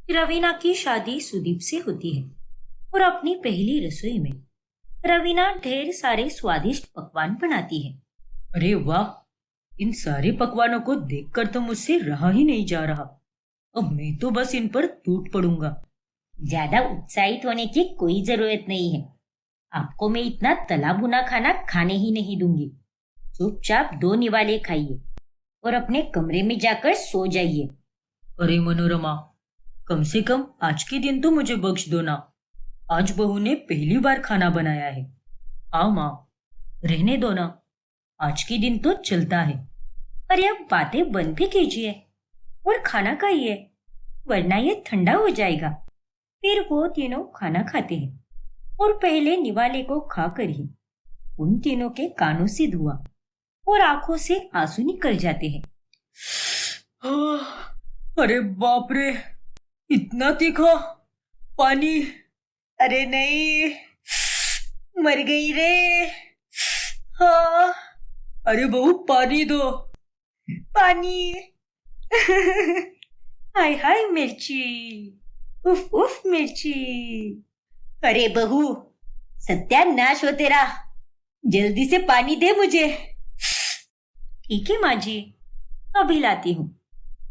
रवीना की शादी सुदीप से होती है और अपनी पहली रसोई में रवीना ढेर सारे स्वादिष्ट पकवान बनाती है। अरे वाह! इन सारे पकवानों को देखकर तो मुझसे रहा ही नहीं जा रहा। अब मैं तो बस इन पर टूट पड़ूंगा। ज्यादा उत्साहित होने की कोई जरूरत नहीं है। आपको मैं इतना तला भुना खाना खाने ही नहीं दूंगी। चुपचाप दो निवाले खाइए और अपने कमरे में जाकर सो जाइए। अरे मनोरमा, कम से कम आज के दिन तो मुझे बख्श दो ना। आज बहू ने पहली बार खाना बनाया है। हाँ माँ, रहने दो ना। आज के दिन तो चलता है। अरे अब बातें बंद भी कीजिए और खाना खाइए, वरना ये ठंडा हो जाएगा। फिर वो तीनों खाना खाते हैं और पहले निवाले को खाकर ही उन तीनों के कानों से धुआं और आंखों से आंसू निकल जाते हैं। अरे बाप रे, इतना तीखा पानी! अरे नहीं, मर गई रे। हाँ, अरे बहू, पानी दो। पानी। हाय हाय मिर्ची, उफ उफ मिर्ची। अरे बहू, सत्यानाश हो तेरा। जल्दी से पानी दे मुझे। ठीक है माँ जी, अभी लाती हूँ।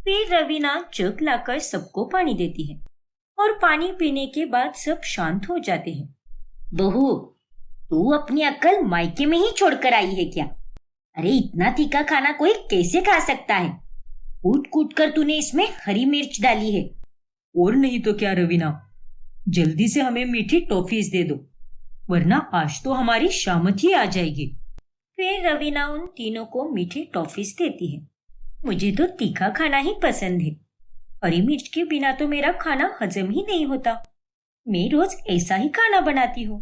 फिर रवीना जग लाकर सबको पानी देती है और पानी पीने के बाद सब शांत हो जाते हैं। बहू, तू अपनी अक्ल मायके में ही छोड़कर आई है क्या? अरे इतना तीखा खाना कोई कैसे खा सकता है? कूट कूट कर तूने इसमें हरी मिर्च डाली है। और नहीं तो क्या रवीना, जल्दी से हमें मीठी टॉफीज दे दो, वरना आज तो हमारी शामत ही आ जाएगी। फिर रवीना उन तीनों को मीठी टॉफीज देती है। मुझे तो तीखा खाना ही पसंद है। हरी मिर्च के बिना तो मेरा खाना हजम ही नहीं होता। मैं रोज ऐसा ही खाना बनाती हूँ।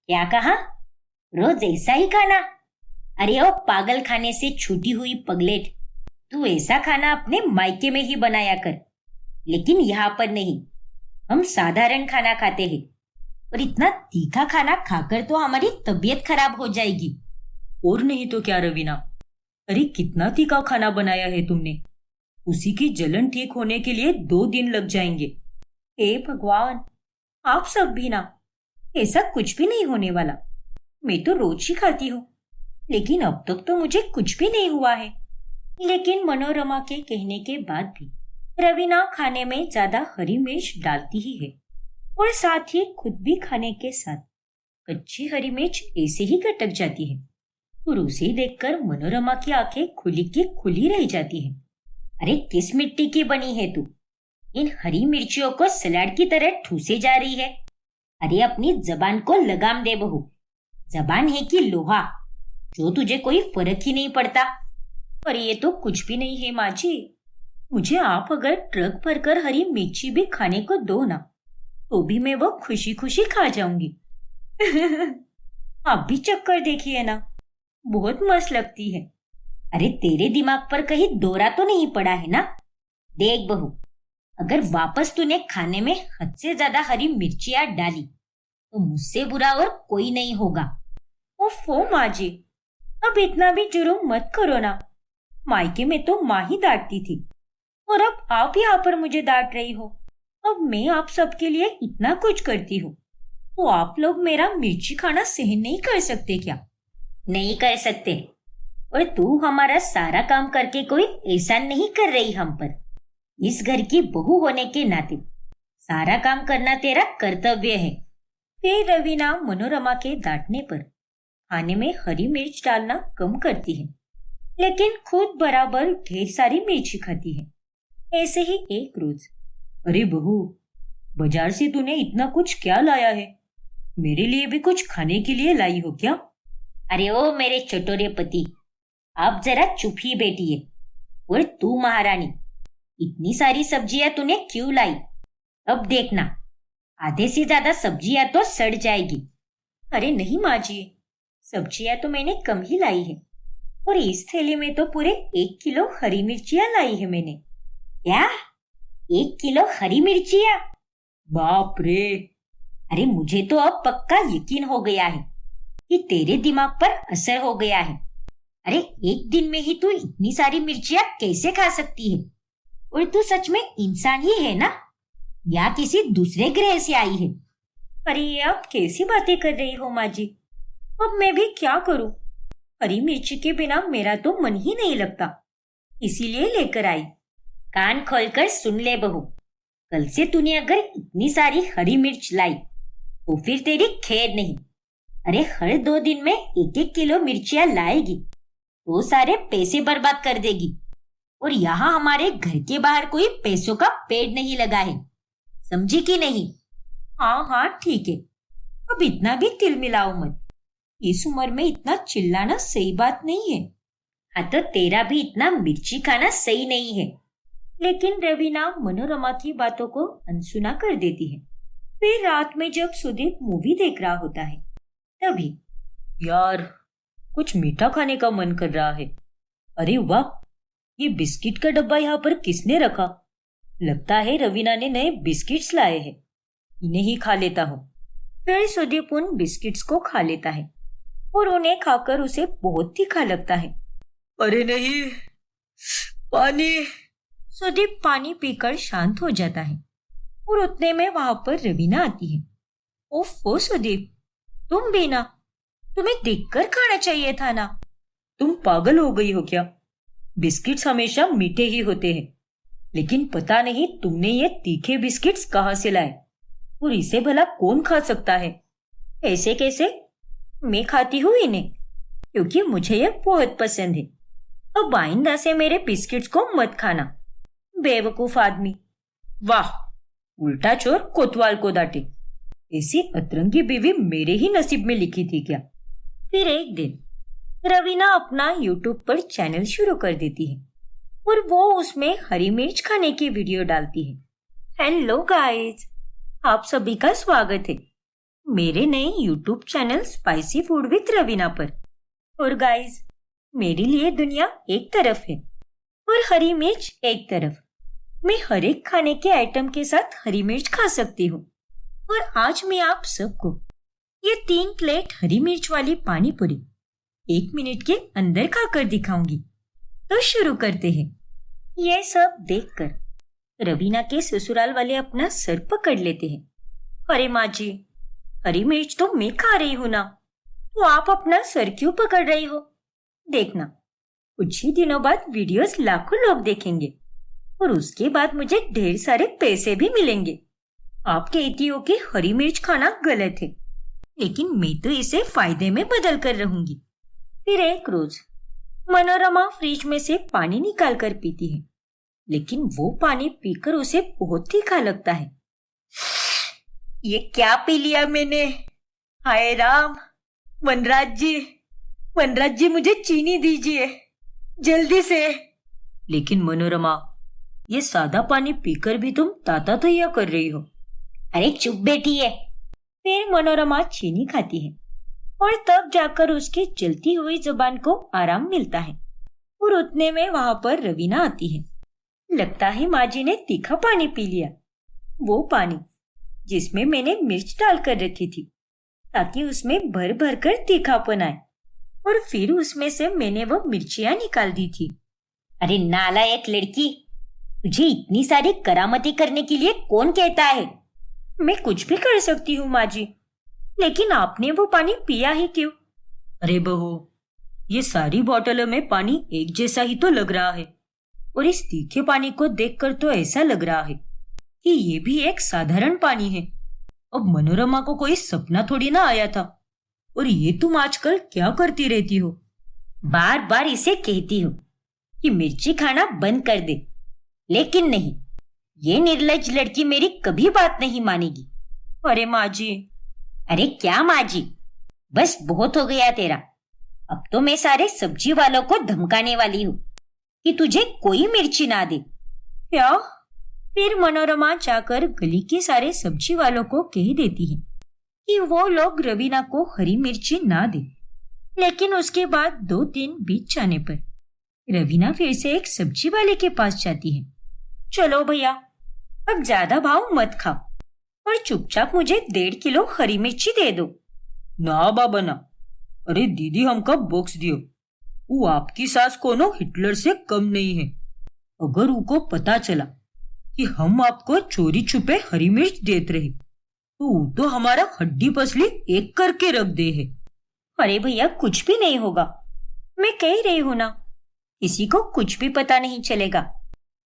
क्या कहा? रोज ऐसा ही खाना? अरे ओ पागल खाने से छूटी हुई पगलेट, तू ऐसा खाना अपने मायके में ही बनाया कर, लेकिन यहाँ पर नहीं। हम साधारण खाना खाते हैं और इतना तीखा खाना खाकर तो हमारी तबीयत खराब हो जाएगी। और नहीं तो क्या रवीना, अरे कितना तीखा खाना बनाया है तुमने। उसी की जलन ठीक होने के लिए 2 दिन लग जाएंगे। हे भगवान, आप सब भी ना। ऐसा कुछ भी नहीं होने वाला। मैं तो रोज ही खाती हूँ, लेकिन अब तक तो मुझे कुछ भी नहीं हुआ है। लेकिन मनोरमा के कहने के बाद भी रवीना खाने में ज्यादा हरी मिर्च डालती ही है और साथ ही खुद भी खाने के साथ कच्ची हरी मिर्च ऐसे ही गटक जाती है और उसे देखकर मनोरमा की आंखें खुली की खुली रह जाती हैं। अरे किस मिट्टी की बनी है तू? इन हरी मिर्चियों को सलाद की तरह ठूसे जा रही है। अरे अपनी जबान को लगाम दे बहू। जबान है कि लोहा, जो तुझे कोई फर्क ही नहीं पड़ता। पर ये तो कुछ भी नहीं है माँ जी। मुझे आप अगर ट्रक भरकर हरी मिर्ची भी खाने को दो ना, तो भी मैं वो खुशी खुशी खा जाऊंगी। आप भी चक्कर देखिए ना, बहुत मस्त लगती है। अरे तेरे दिमाग पर कहीं दौरा तो नहीं पड़ा है ना? देख बहू, अगर वापस तूने खाने में हद से ज्यादा हरी मिर्चियां डाली तो मुझसे बुरा और कोई नहीं होगा। ओफो माँ जी, अब इतना भी जुर्म मत करो ना। मायके में तो माँ ही डांटती थी और अब आप यहाँ पर मुझे डांट रही हो। अब मैं आप सबके लिए इतना कुछ करती हूँ, तो आप लोग मेरा मिर्ची खाना सहन नहीं कर सकते क्या? नहीं कर सकते। और तू हमारा सारा काम करके कोई एहसान नहीं कर रही हम पर। इस घर की बहू होने के नाते सारा काम करना तेरा कर्तव्य है। फिर रवीना मनोरमा के डांटने पर खाने में हरी मिर्च डालना कम करती है, लेकिन खुद बराबर ढेर सारी मिर्ची खाती है। ऐसे ही एक रोज। अरे बहू, बाजार से तूने इतना कुछ क्या लाया है? मेरे लिए भी कुछ खाने के लिए लाई हो क्या? अरे ओ मेरे चटोरे पति, आप जरा चुप ही बैठिए। और तू महारानी, इतनी सारी सब्जियां तूने क्यों लाई? अब देखना, आधे से ज्यादा सब्जियां तो सड़ जाएगी। अरे नहीं माँ जी, सब्जियां तो मैंने कम ही लाई है और इस थैली में तो पूरे 1 किलो हरी मिर्चियां लाई है मैंने। क्या? 1 किलो हरी मिर्चियां? बाप रे! अरे मुझे तो अब पक्का यकीन हो गया है कि तेरे दिमाग पर असर हो गया है। अरे एक दिन में ही तू इतनी सारी मिर्चियां कैसे खा सकती है? और तू सच में इंसान ही है ना? या किसी दूसरे ग्रह से आई है। अरे ये आप कैसी बातें कर रही हो माँ जी? अब मैं भी क्या करूं? हरी मिर्ची के बिना मेरा तो मन ही नहीं लगता, इसीलिए लेकर आई। कान खोलकर सुन ले बहू, कल से तूने अगर इतनी सारी हरी मिर्च लाई तो फिर तेरी खैर नहीं। अरे हर 2 दिन में 1-1 किलो मिर्चियां लाएगी तो सारे पैसे बर्बाद कर देगी। और यहाँ हमारे घर के बाहर कोई पैसों का पेड़ नहीं लगा है, समझी कि नहीं? हाँ हाँ ठीक है, अब इतना भी तिल मिलाओ मत। इस उम्र में इतना चिल्लाना सही बात नहीं है। हाँ तो तेरा भी इतना मिर्ची खाना सही नहीं है। लेकिन रवीना मनोरमा की बातों को अनसुना कर देती है। फिर रात में जब सुदीप मूवी देख रहा होता है तभी, यार कुछ मीठा खाने का मन कर रहा है। अरे वाह, ये बिस्किट का डब्बा यहाँ पर किसने रखा? लगता है रवीना ने नए बिस्किट्स लाए हैं, इन्हें ही खा लेता हूँ। फिर सुदीप उन बिस्किट्स को खा लेता है और उन्हें खाकर उसे बहुत तीखा लगता है। अरे नहीं, पानी। सुदीप पानी पीकर शांत हो जाता है और उतने में वहां पर रवीना आती है। ओफो सुदीप, तुम भी ना, तुम्हें देखकर खाना चाहिए था ना। तुम पागल हो गई हो क्या? बिस्किट्स हमेशा मीठे ही होते हैं, लेकिन पता नहीं तुमने ये तीखे बिस्किट्स कहाँ से लाए, और इसे भला कौन खा सकता है? ऐसे कैसे? मैं खाती हूँ इन्हें क्योंकि मुझे ये बहुत पसंद है। अब आइंदा से मेरे बिस्किट्स को मत खाना, बेवकूफ आदमी। वाह, उल्टा चोर कोतवाल को डांटे। ऐसी अतरंगी बीवी मेरे ही नसीब में लिखी थी क्या? फिर एक दिन रवीना अपना यूट्यूब पर चैनल शुरू कर देती है और वो उसमें हरी मिर्च खाने की वीडियो डालती है। हेलो गाइस, आप सभी का स्वागत है मेरे नए YouTube channel spicy food with Raveena पर। और गाइस, मेरे लिए दुनिया एक तरफ है और हरी मिर्च एक तरफ। मैं हर एक खाने के आइटम के साथ हरी मिर्च खा सकती हूँ। और आज मैं आप सबको ये 3 प्लेट हरी मिर्च वाली पानी पूरी 1 मिनट के अंदर खाकर दिखाऊंगी। तो शुरू करते हैं। यह सब देखकर रवीना के ससुराल वाले अपना सर पकड़ लेते हैं। अरे माँ जी, हरी मिर्च तो मैं खा रही हूं ना, तो आप अपना सर क्यों पकड़ रही हो? देखना, कुछ ही दिनों बाद वीडियोस लाखों लोग देखेंगे और उसके बाद मुझे ढेर सारे पैसे भी मिलेंगे। आप कहती हो कि हरी मिर्च खाना गलत है, लेकिन मैं तो इसे फायदे में बदल कर रहूंगी। फिर एक रोज मनोरमा फ्रिज में से पानी निकाल कर पीती है, लेकिन वो पानी पीकर उसे बहुत तीखा लगता है। ये क्या पी लिया मैंने? हाय राम! वनराज जी मुझे चीनी दीजिए जल्दी से। लेकिन मनोरमा, ये सादा पानी पीकर भी तुम ताता तैया कर रही हो। अरे चुप बैठी है। फिर मनोरमा चीनी खाती है और तब जाकर उसकी जलती हुई जुबान को आराम मिलता है। और उतने में वहां पर रवीना आती है। लगता है माँ जी ने तीखा पानी पी लिया, वो पानी जिसमें मैंने मिर्च डालकर रखी थी ताकि उसमें भर भर कर तीखापन आए, और फिर उसमें से मैंने वो मिर्चियां निकाल दी थी। अरे नालायक लड़की, तुझे इतनी सारी करामती करने के लिए कौन कहता है? मैं कुछ भी कर सकती हूँ माँ जी, लेकिन आपने वो पानी पिया ही क्यों? अरे बहू, ये सारी बोतलों में पानी एक जैसा ही तो लग रहा है, और इस तीखे पानी को देखकर तो ऐसा लग रहा है कि ये भी एक साधारण पानी है। अब मनोरमा को कोई सपना थोड़ी ना आया था। और ये तुम आजकल क्या करती रहती हो? बार बार इसे कहती हूँ कि मिर्ची खाना बंद कर दे, लेकिन नहीं, ये निर्लज्ज लड़की मेरी कभी बात नहीं मानेगी। अरे माँ जी। अरे क्या माँ जी, बस बहुत हो गया तेरा। अब तो मैं सारे सब्जी वालों को धमकाने वाली हूँ कि तुझे कोई मिर्ची ना दे। क्या? फिर मनोरमा जाकर गली के सारे सब्जी वालों को कह देती है कि वो लोग रवीना को हरी मिर्ची ना दे। लेकिन उसके बाद 2 दिन बीत जाने पर रवीना फिर से एक सब्जी वाले के पास जाती है। चलो भैया, अब ज्यादा भाव मत खाओ और चुपचाप मुझे 1.5 किलो हरी मिर्ची दे दो। ना बाबा ना। अरे दीदी, हमका बॉक्स दियो। वो आपकी सास कोनो हिटलर से कम नहीं है। अगर उनको पता चला कि हम आपको चोरी छुपे हरी मिर्च देते रहे, तो हमारा हड्डी पसली एक करके रख दे है। अरे भैया, कुछ भी नहीं होगा। मैं कह रही हूं ना, किसी को कुछ भी पता नहीं चलेगा।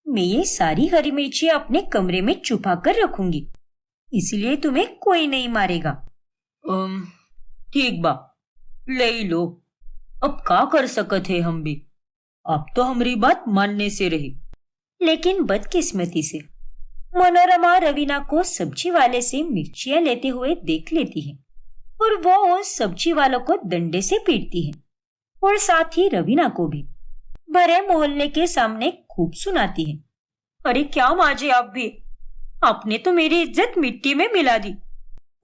मैं ये सारी हरी मिर्ची अपने कमरे में छुपा कर रखूंगी, इसलिए तुम्हें कोई नहीं मारेगा। ठीक बा, ले लो। अब का कर सकत है हम भी, अब तो हमारी बात मानने से रही। लेकिन बदकिस्मती से मनोरमा रवीना को सब्जी वाले से मिर्चियां लेते हुए देख लेती है और वो उस सब्जी वालों को डंडे से पीटती है और साथ ही रवीना को भी भरे मोहल्ले के सामने खूब सुनाती है। अरे क्या माँ जी, आप भी, आपने तो मेरी इज्जत मिट्टी में मिला दी।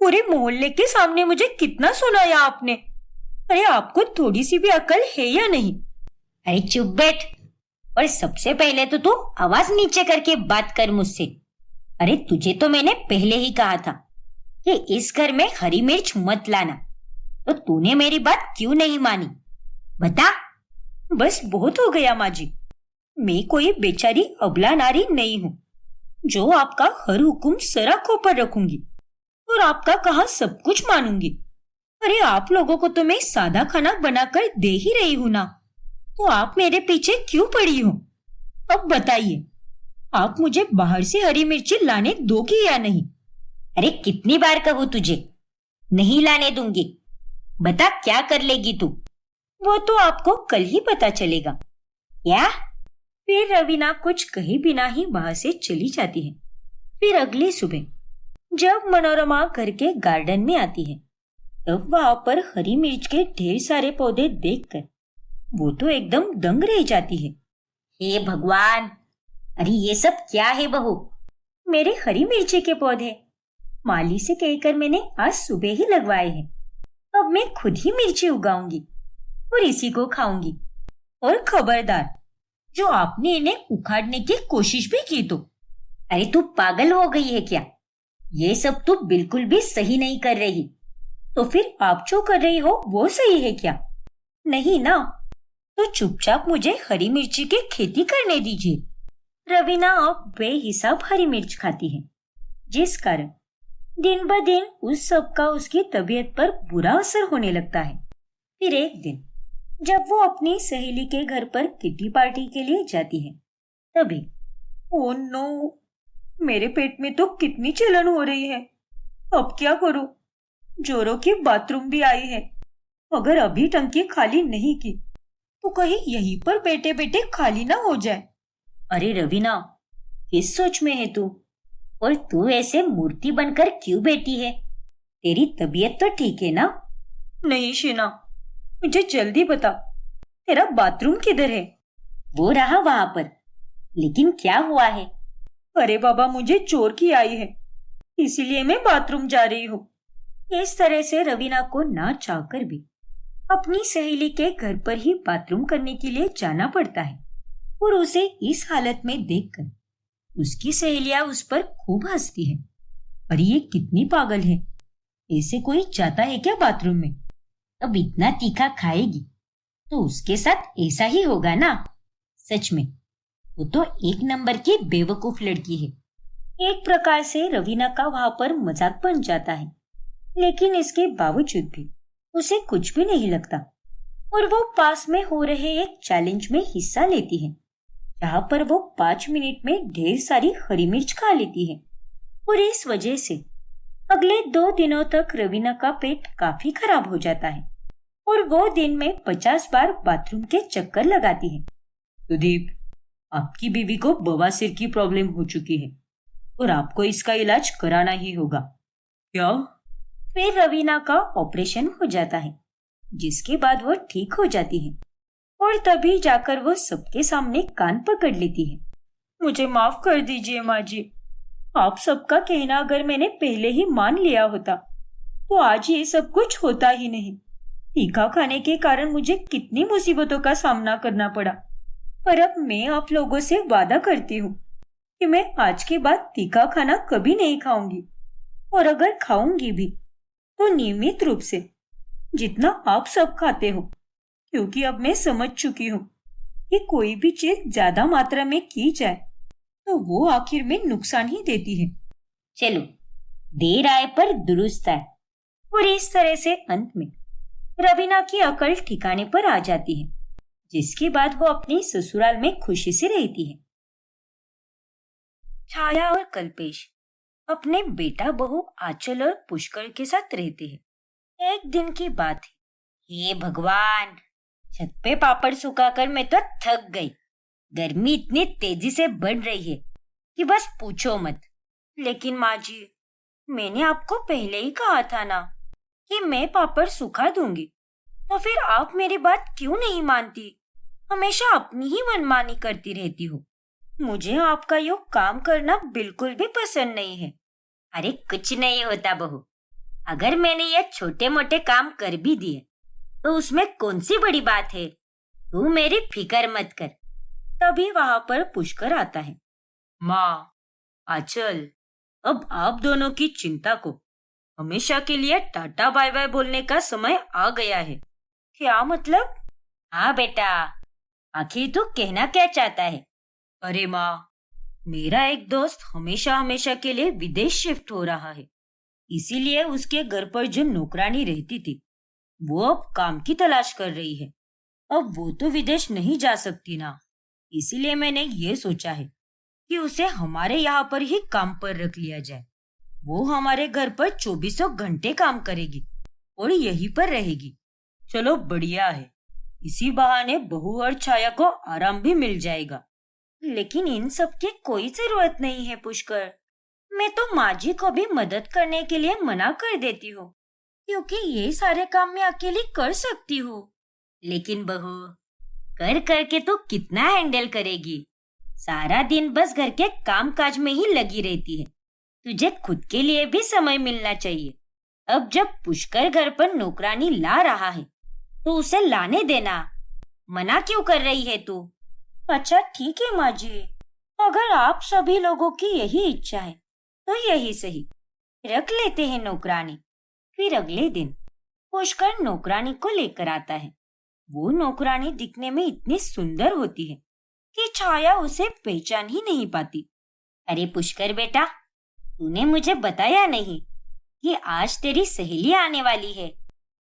पूरे मोहल्ले के सामने मुझे कितना सुनाया आपने। अरे आपको थोड़ी सी भी अकल है या नहीं? अरे चुप बैठ, और सबसे पहले तो तू आवाज नीचे करके बात कर मुझसे। अरे तुझे तो मैंने पहले ही कहा था कि इस घर में हरी मिर्च मत लाना, तो तूने मेरी बात क्यों नहीं मानी? बता। बस बहुत हो गया माँ जी, मैं कोई बेचारी अबला नारी नहीं हूँ जो आपका हर हुक्म सर आंखों पर रखूंगी और आपका कहा सब कुछ मानूंगी। अरे आप लोगों को तो मैं सादा खाना बनाकर दे ही रही हूं ना, तो आप मेरे पीछे क्यों पड़ी हो? अब बताइए, आप मुझे बाहर से हरी मिर्ची लाने दोगी या नहीं? अरे कितनी बार कहूं तुझे, नहीं लाने दूंगी। बता क्या कर लेगी तू? वो तो आपको कल ही पता चलेगा। क्या? फिर रवीना कुछ कहे बिना ही वहां से चली जाती है। फिर अगली सुबह जब मनोरमा घर के गार्डन में आती है, तब वहां पर हरी मिर्च के ढेर सारे पौधे देखकर वो तो एकदम दंग रह जाती है। हे भगवान, अरे ये सब क्या है बहू? मेरे हरी मिर्ची के पौधे माली से कहकर मैंने आज सुबह ही लगवाए हैं। अब मैं खुद ही मिर्ची उगाऊंगी और इसी को खाऊंगी। और खबरदार, जो आपने इन्हें उखाड़ने की कोशिश भी की तो। अरे तू पागल हो गई है क्या? ये सब तू बिल्कुल भी सही नहीं कर रही। तो फिर आप जो कर रही हो वो सही है क्या? नहीं ना, तो चुपचाप मुझे हरी मिर्ची की खेती करने दीजिए। रवीना अब बेहिसाब हरी मिर्च खाती है, जिस कारण दिन ब दिन उस सब का उसकी तबीयत पर बुरा असर होने लगता है। फिर एक दिन जब वो अपनी सहेली के घर पर किटी पार्टी के लिए जाती है, तभी ओह नो, मेरे पेट में तो कितनी जलन हो रही है। अब क्या करूं? जोरों की बाथरूम भी आई है। अगर अभी टंकी खाली नहीं की तो कहीं यहीं पर बैठे बैठे खाली ना हो जाए। अरे रवीना, किस सोच में है तू? और तू ऐसे मूर्ति बनकर क्यों बैठी है? तेरी तबीयत तो ठीक है ना? नहीं शीना, मुझे जल्दी बता, तेरा बाथरूम किधर है? वो रहा वहां पर। लेकिन क्या हुआ है? अरे बाबा, मुझे चोर की आई है, इसीलिए मैं बाथरूम जा रही हूँ। इस तरह से रवीना को ना चाहकर भी अपनी सहेली के घर पर ही बाथरूम करने के लिए जाना पड़ता है और उसे इस हालत में देखकर उसकी सहेलियां उस पर खूब हंसती हैं। अरे ये कितनी पागल है, ऐसे कोई जाता है क्या बाथरूम में? अब इतना तीखा खाएगी तो उसके साथ ऐसा ही होगा ना। सच में वो तो एक नंबर की बेवकूफ लड़की है। एक प्रकार से रवीना का वहां पर मजाक बन जाता है, लेकिन इसके बावजूद भी उसे कुछ भी नहीं लगता और वो पास में हो रहे एक चैलेंज में हिस्सा लेती है, जहां पर वो 5 मिनट में ढेर सारी हरी मिर्च खा लेती है। और इस वजह से अगले 2 दिनों तक रवीना का पेट काफी खराब हो जाता है और वो दिन में 50 बार बाथरूम के चक्कर लगाती है। सुदीप, आपकी बीवी को बवासीर की प्रॉब्लम हो चुकी है और आपको इसका इलाज कराना ही होगा। क्या? फिर रवीना का ऑपरेशन हो जाता है, जिसके बाद वो ठीक हो जाती है और तभी जाकर वो सबके सामने कान पकड़ लेती है। मुझे माफ कर दीजिए माँ जी, आप सबका कहना अगर मैंने पहले ही मान लिया होता तो आज ये सब कुछ होता ही नहीं। तीखा खाने के कारण मुझे कितनी मुसीबतों का सामना करना पड़ा, पर अब मैं आप लोगों से वादा करती हूँ कि मैं आज के बाद तीखा खाना कभी नहीं खाऊंगी, और अगर खाऊंगी भी तो नियमित रूप से, जितना आप सब खाते हो, क्योंकि अब मैं समझ चुकी हूँ कि कोई भी चीज ज्यादा मात्रा में की जाए तो वो आखिर में नुकसान ही देती है। चलो, देर आए पर दुरुस्त आए। और इस तरह से अंत में रवीना की अकल ठिकाने पर आ जाती है, जिसके बाद वो अपनी ससुराल में खुशी से रहती है। छाया और कल्पेश अपने बेटा बहू आंचल और पुष्कर के साथ रहते हैं। एक दिन की बात है। हे भगवान, छत पे पापड़ सुखाकर मैं तो थक गई। गर्मी इतनी तेजी से बढ़ रही है कि बस पूछो मत। लेकिन माँ जी, मैंने आपको पहले ही कहा था ना कि मैं पापड़ सुखा दूंगी, तो फिर आप मेरी बात क्यों नहीं मानती? हमेशा अपनी ही मनमानी करती रहती हो। मुझे आपका यो काम करना बिल्कुल भी पसंद नहीं है। अरे कुछ नहीं होता बहू, अगर मैंने ये छोटे मोटे काम कर भी दिए तो उसमें कौन सी बड़ी बात है। तू मेरी फिक्र मत कर। तभी वहां पर पुष्कर आता है। माँ, आंचल, अब आप दोनों की चिंता को हमेशा के लिए टाटा बाय बाय बोलने का समय आ गया है। क्या मतलब? हाँ बेटा, आखिर तू कहना क्या चाहता है? अरे माँ, मेरा एक दोस्त हमेशा हमेशा के लिए विदेश शिफ्ट हो रहा है। इसीलिए उसके घर पर जो नौकरानी रहती थी, वो अब काम की तलाश कर रही है। अब वो तो विदेश नहीं जा सकती ना, इसीलिए मैंने ये सोचा है कि उसे हमारे यहाँ पर ही काम पर रख लिया जाए। वो हमारे घर पर 24 घंटे काम करेगी और यहीं पर रहेगी। चलो बढ़िया है, इसी बहाने बहू और छाया को आराम भी मिल जाएगा। लेकिन इन सब की कोई जरूरत नहीं है पुष्कर। मैं तो माँ जी को भी मदद करने के लिए मना कर देती हूँ, क्योंकि ये सारे काम मैं अकेली कर सकती हूँ। लेकिन बहू, कर करके तो कितना हैंडल करेगी? सारा दिन बस घर के काम काज में ही लगी रहती है। तुझे खुद के लिए भी समय मिलना चाहिए। अब जब पुष्कर घर पर नौकरानी ला रहा है तो उसे लाने देना। मना क्यों कर रही है तू? अच्छा ठीक है माँ जी, अगर आप सभी लोगों की यही इच्छा है तो यही सही, रख लेते हैं नौकरानी। फिर अगले दिन पुष्कर नौकरानी को लेकर आता है। वो नौकरानी दिखने में इतनी सुंदर होती है कि छाया उसे पहचान ही नहीं पाती। अरे पुष्कर बेटा, तूने मुझे बताया नहीं कि आज तेरी सहेली आने वाली है।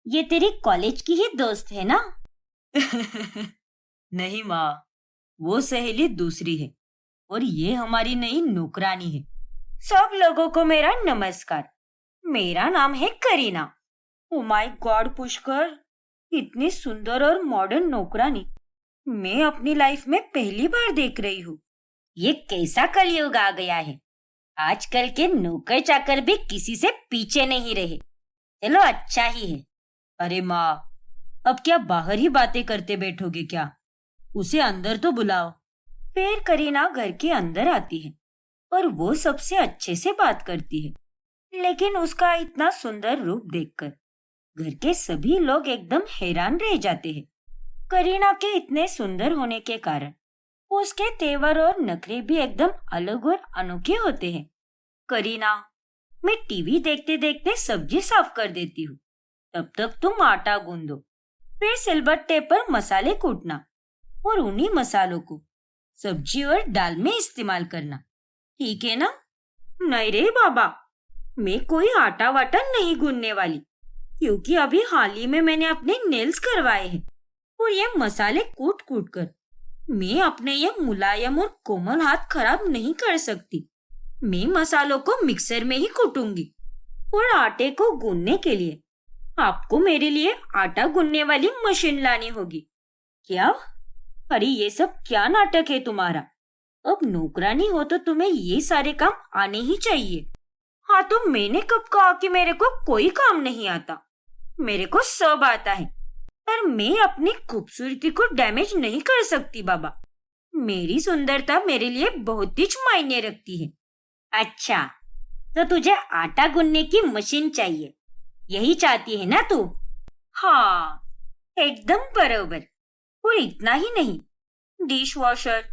ये तेरी कॉलेज की ही दोस्त है ना? नहीं माँ, वो सहेली दूसरी है और ये हमारी नई नौकरानी है। सब लोगों को मेरा नमस्कार। मेरा नाम है Kareena. Oh my God Pushkar, इतनी सुंदर और मॉडर्न नौकरानी मैं अपनी लाइफ में पहली बार देख रही हूँ। ये कैसा कलयुग आ गया है। आजकल के नौकर चाकर भी किसी से पीछे नहीं रहे। चलो अच्छा ही है। अरे माँ, अब क्या बाहर ही बातें करते बैठोगे क्या? उसे अंदर तो बुलाओ। फिर करीना घर के अंदर आती है और वो सबसे अच्छे से बात करती है। लेकिन उसका इतना सुंदर रूप देखकर घर के सभी लोग एकदम हैरान रह जाते हैं। करीना के इतने सुंदर होने के कारण उसके तेवर और नखरे भी एकदम अलग और अनोखे होते हैं। करीना, मैं टीवी देखते देखते सब्जी साफ कर देती हूँ, तब तक तुम आटा गूंदो। फिर सिलबट्टे पर मसाले कूटना और उन्हीं मसालों को सब्जी और दाल में इस्तेमाल करना, ठीक है ना? नहीं रे बाबा, मैं कोई आटा वाटा नहीं गूंदने वाली, क्योंकि अभी हाल ही में मैंने अपने नेल्स करवाए हैं और ये मसाले कूट कूट कर मैं अपने ये मुलायम और कोमल हाथ खराब नहीं कर सकती। मैं मसालों को मिक्सर में ही कूटूंगी और आटे को गूंदने के लिए आपको मेरे लिए आटा गूंदने वाली मशीन लानी होगी। क्या? अरे ये सब क्या नाटक है तुम्हारा? अब नौकरानी हो तो तुम्हें ये सारे काम आने ही चाहिए। हाँ तो मैंने कब कहा कि मेरे को कोई काम नहीं आता? मेरे को सब आता है, पर मैं अपनी खूबसूरती को डैमेज नहीं कर सकती बाबा। मेरी सुंदरता मेरे लिए बहुत ही मायने रखती है। अच्छा, तो तुझे आटा गूंदने की मशीन चाहिए, यही चाहती है ना तू? हाँ, एकदम बरोबर। और इतना ही नहीं, dish washer,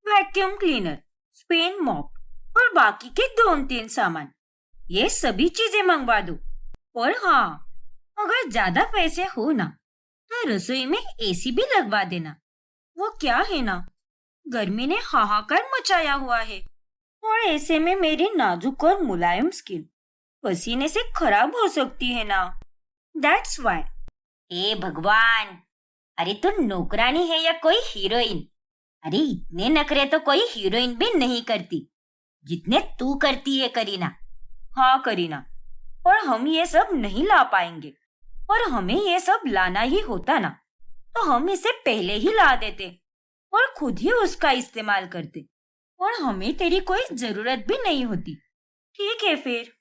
vacuum cleaner, Spain mop और बाकी के 2-3 सामान, ये सभी चीजें मंगवा दो। और हाँ, अगर ज्यादा पैसे हो ना तो रसोई में एसी भी लगवा देना। वो क्या है ना, गर्मी ने हाहाकार मचाया हुआ है। ऐसे में मेरी नाजुक और मुलायम स्किन पसीने से खराब हो सकती है ना। That's why. हे भगवान, अरे तू नौकरानी है या कोई हीरोइन? अरे इतने नखरे तो कोई हीरोइन भी नहीं करती जितने तू करती है करीना। हाँ करीना, और हम ये सब नहीं ला पाएंगे, और हमें ये सब लाना ही होता ना तो हम इसे पहले ही ला देते और खुद ही उसका इस्तेमाल करते, और हमें तेरी कोई जरूरत भी नहीं होती। ठीक है फिर,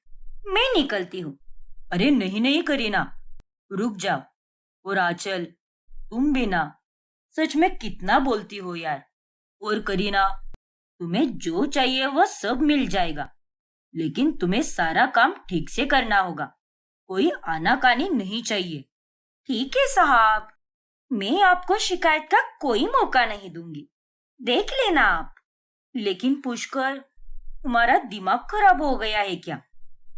मैं निकलती हूँ। अरे नहीं नहीं करीना, रुक जाओ। और आंचल, तुम भी ना, सच में कितना बोलती हो यार। और करीना, तुम्हें जो चाहिए वह सब मिल जाएगा, लेकिन तुम्हें सारा काम ठीक से करना होगा। कोई आनाकानी नहीं चाहिए। ठीक है साहब, मैं आपको शिकायत का कोई मौका नहीं दूंगी, देख लेना आप। लेकिन पुष्कर, तुम्हारा दिमाग खराब हो गया है क्या?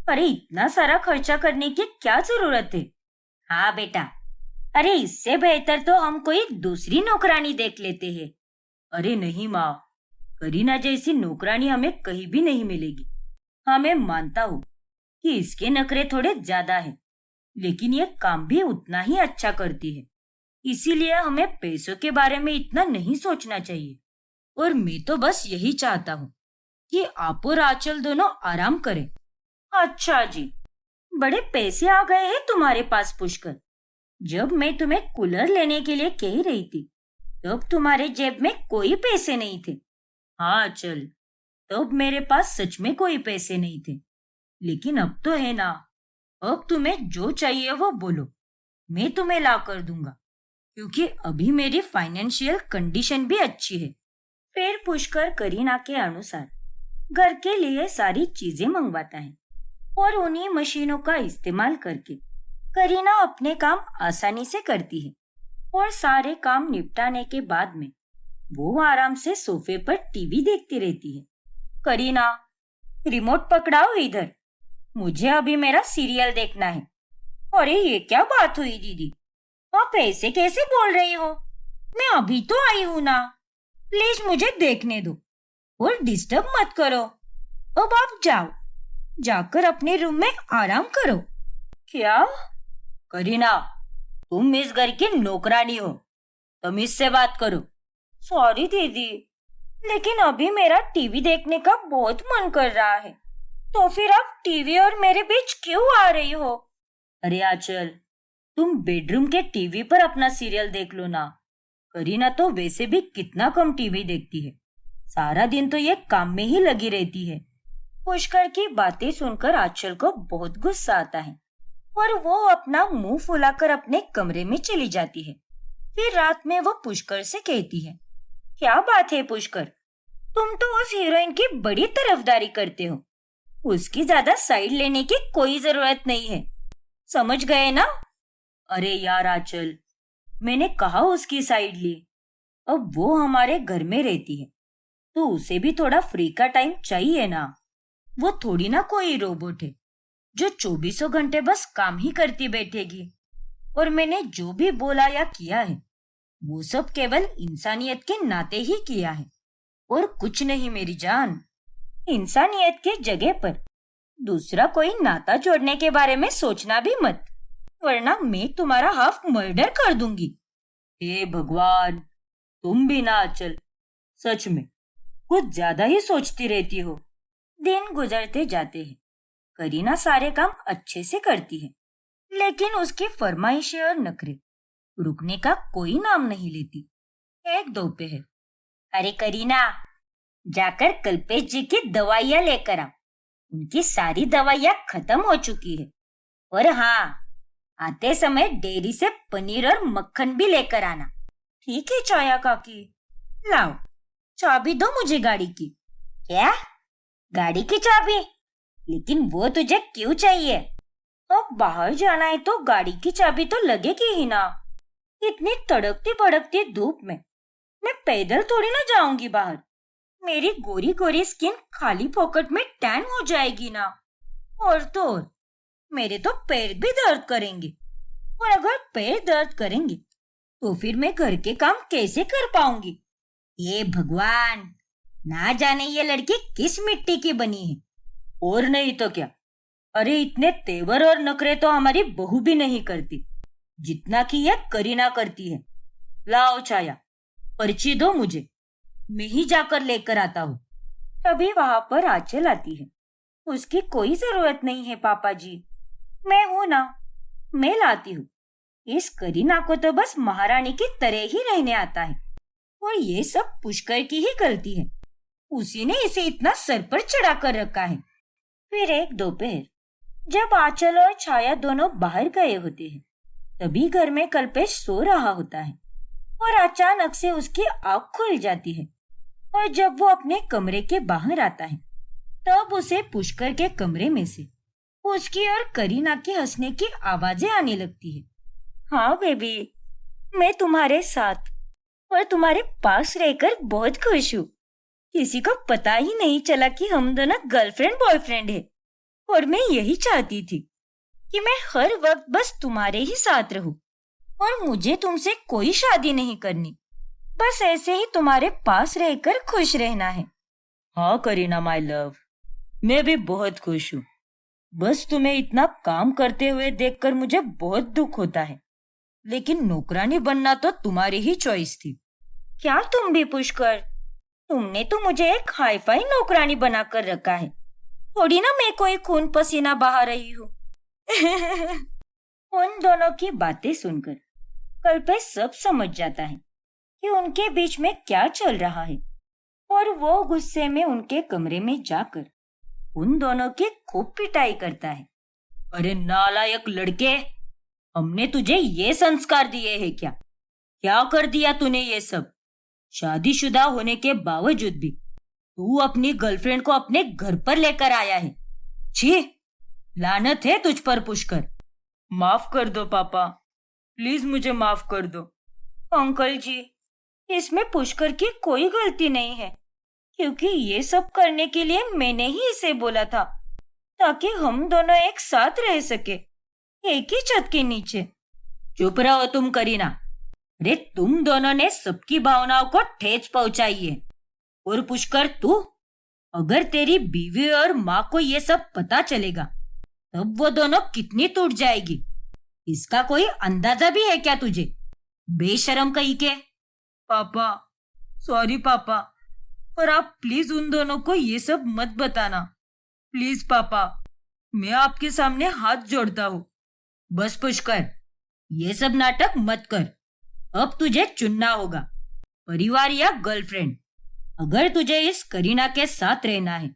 अरे इतना सारा खर्चा करने की क्या जरूरत है? हाँ बेटा, अरे इससे बेहतर तो हम कोई दूसरी नौकरानी देख लेते हैं। अरे नहीं माँ, करीना जैसी नौकरानी हमें कहीं भी नहीं मिलेगी। हाँ मैं मानता हूँ कि इसके नखरे थोड़े ज्यादा है, लेकिन ये काम भी उतना ही अच्छा करती है। इसीलिए हमें पैसों के बारे में इतना नहीं सोचना चाहिए। और मैं तो बस यही चाहता हूँ कि आप और आंचल दोनों आराम करें। अच्छा जी, बड़े पैसे आ गए हैं तुम्हारे पास पुष्कर। जब मैं तुम्हें कूलर लेने के लिए कह रही थी तब तुम्हारे जेब में कोई पैसे नहीं थे। हाँ चल, तब मेरे पास सच में कोई पैसे नहीं थे, लेकिन अब तो है ना। अब तुम्हें जो चाहिए वो बोलो, मैं तुम्हें ला कर दूंगा, क्योंकि अभी मेरी फाइनेंशियल कंडीशन भी अच्छी है। फिर पुष्कर करीना के अनुसार घर के लिए सारी चीजें मंगवाता है और उन्हीं मशीनों का इस्तेमाल करके करीना अपने काम आसानी से करती है। और सारे काम निपटाने के बाद में वो आराम से सोफे पर टीवी देखती रहती है। करीना, रिमोट पकड़ाओ इधर, मुझे अभी मेरा सीरियल देखना है। अरे ये क्या बात हुई दीदी, आप ऐसे कैसे बोल रही हो? मैं अभी तो आई हूँ ना, प्लीज मुझे देखने दो और डिस्टर्ब मत करो। अब आप जाओ, जाकर अपने रूम में आराम करो। क्या? करीना, तुम इस घर की नौकरानी हो, तमीज से बात करो। सॉरी दीदी, लेकिन अभी मेरा टीवी देखने का बहुत मन कर रहा है, तो फिर आप टीवी और मेरे बीच क्यों आ रही हो? अरे आंचल, तुम बेडरूम के टीवी पर अपना सीरियल देख लो ना। करीना तो वैसे भी कितना कम टीवी देखती है, सारा दिन तो ये काम में ही लगी रहती है। पुष्कर की बातें सुनकर आंचल को बहुत गुस्सा आता है और वो अपना मुंह फुलाकर अपने कमरे में चली जाती है। फिर रात में वो पुष्कर से कहती है, क्या बात है पुष्कर, तुम तो उस हीरोइन की बड़ी तरफदारी करते हो, उसकी ज्यादा साइड लेने की कोई जरूरत नहीं है, समझ गए ना? अरे यार आंचल, मैंने कहा उसकी साइड ली। अब वो हमारे घर में रहती है तो उसे भी थोड़ा फ्री का टाइम चाहिए ना। वो थोड़ी ना कोई रोबोट है जो 24 घंटे बस काम ही करती बैठेगी। और मैंने जो भी बोला या किया है वो सब केवल इंसानियत के नाते ही किया है, और कुछ नहीं मेरी जान। इंसानियत के जगह पर दूसरा कोई नाता जोड़ने के बारे में सोचना भी मत, वरना मैं तुम्हारा हाफ मर्डर कर दूंगी। हे भगवान, तुम भी ना आंचल, सच में कुछ ज्यादा ही सोचती रहती हो। दिन गुजरते जाते हैं, करीना सारे काम अच्छे से करती है, लेकिन उसकी फरमाइशें और नखरे रुकने का कोई नाम नहीं लेती। एक दोपहर, अरे करीना, जाकर कल्पेश जी की दवाइयां लेकर आ, उनकी सारी दवाइयां खत्म हो चुकी है। और हाँ, आते समय डेयरी से पनीर और मक्खन भी लेकर आना। ठीक है चाया काकी, लाओ चाबी दो मुझे गाड़ी की। क्या? गाड़ी की चाबी? लेकिन वो तुझे क्यों चाहिए? अब बाहर जाना है तो गाड़ी की चाबी तो लगेगी ही ना। इतनी तड़कती भड़कती धूप में मैं पैदल थोड़ी ना जाऊंगी बाहर, मेरी गोरी गोरी स्किन खाली पॉकेट में टैन हो जाएगी ना। और तो और मेरे तो पैर भी दर्द करेंगे, और अगर पैर दर्द करेंगे तो फिर मैं घर के काम कैसे कर पाऊंगी? ये भगवान, ना जाने ये लड़की किस मिट्टी की बनी है। और नहीं तो क्या। अरे इतने तेवर और नखरे तो हमारी बहू भी नहीं करती जितना कि यह करीना करती है। लाओ छाया, पर्ची दो मुझे, मैं ही जाकर लेकर आता हूँ। तभी वहां पर आंचल आती है। उसकी कोई जरूरत नहीं है पापा जी, मैं हूं ना, मैं लाती हूँ। इस करीना को तो बस महारानी की तरह ही रहने आता है और ये सब पुष्कर की ही गलती है। उसी ने इसे इतना सर पर चढ़ा कर रखा है। फिर एक दोपहर जब आंचल और छाया दोनों बाहर गए होते हैं, तभी घर में कल्पेश सो रहा होता है और अचानक से उसकी आंख खुल जाती है। और जब वो अपने कमरे के बाहर आता है, तब उसे पुष्कर के कमरे में से उसकी और करीना की हंसने की आवाजें आने लगती है। हाँ बेबी, मैं तुम्हारे साथ और तुम्हारे पास रहकर बहुत खुश हूँ। किसी को पता ही नहीं चला कि हम दोनों गर्लफ्रेंड बॉयफ्रेंड है। और मैं यही चाहती थी कि मैं हर वक्त बस तुम्हारे ही साथ रहूं और मुझे तुमसे कोई शादी नहीं करनी। बस ऐसे ही तुम्हारे पास रहकर खुश रहना है। हाँ करीना माय लव, मैं भी बहुत खुश हूँ। बस तुम्हें इतना काम करते हुए देखकर मुझे बहुत दुख होता है। लेकिन नौकरानी बनना तो तुम्हारी ही चॉइस थी। क्या तुम भी पुष्कर? तुमने तो मुझे एक हाईफाई नौकरानी बनाकर रखा है। थोड़ी ना मैं कोई खून पसीना बहा रही हूँ। उन दोनों की बातें सुनकर कल्पेश सब समझ जाता है कि उनके बीच में क्या चल रहा है और वो गुस्से में उनके कमरे में जाकर उन दोनों की खूब पिटाई करता है। अरे नालायक लड़के, हमने तुझे ये संस्कार दिए हैं क्या? क्या कर दिया तूने ये सब? शादीशुदा होने के बावजूद भी तू अपनी गर्लफ्रेंड को अपने घर पर लेकर आया है। छी, लानत है तुझ पर पुष्कर। माफ कर दो पापा, प्लीज मुझे माफ कर दो। अंकल जी, इसमें पुष्कर की कोई गलती नहीं है, क्योंकि ये सब करने के लिए मैंने ही इसे बोला था ताकि हम दोनों एक साथ रह सके, एक ही छत के नीचे। चुप रहो तुम करीना। अरे तुम दोनों ने सबकी भावनाओं को ठेस पहुंचाई है। और पुष्कर तू, अगर तेरी बीवी और माँ को ये सब पता चलेगा तब वो दोनों कितनी टूट जाएगी, इसका कोई अंदाजा भी है क्या तुझे? बेशरम कहीं के। पापा, सॉरी पापा, पर आप प्लीज उन दोनों को ये सब मत बताना। प्लीज पापा, मैं आपके सामने हाथ जोड़ता हूँ। बस पुष्कर, ये सब नाटक मत कर। अब तुझे चुनना होगा, परिवार या गर्लफ्रेंड। अगर तुझे इस करीना के साथ रहना है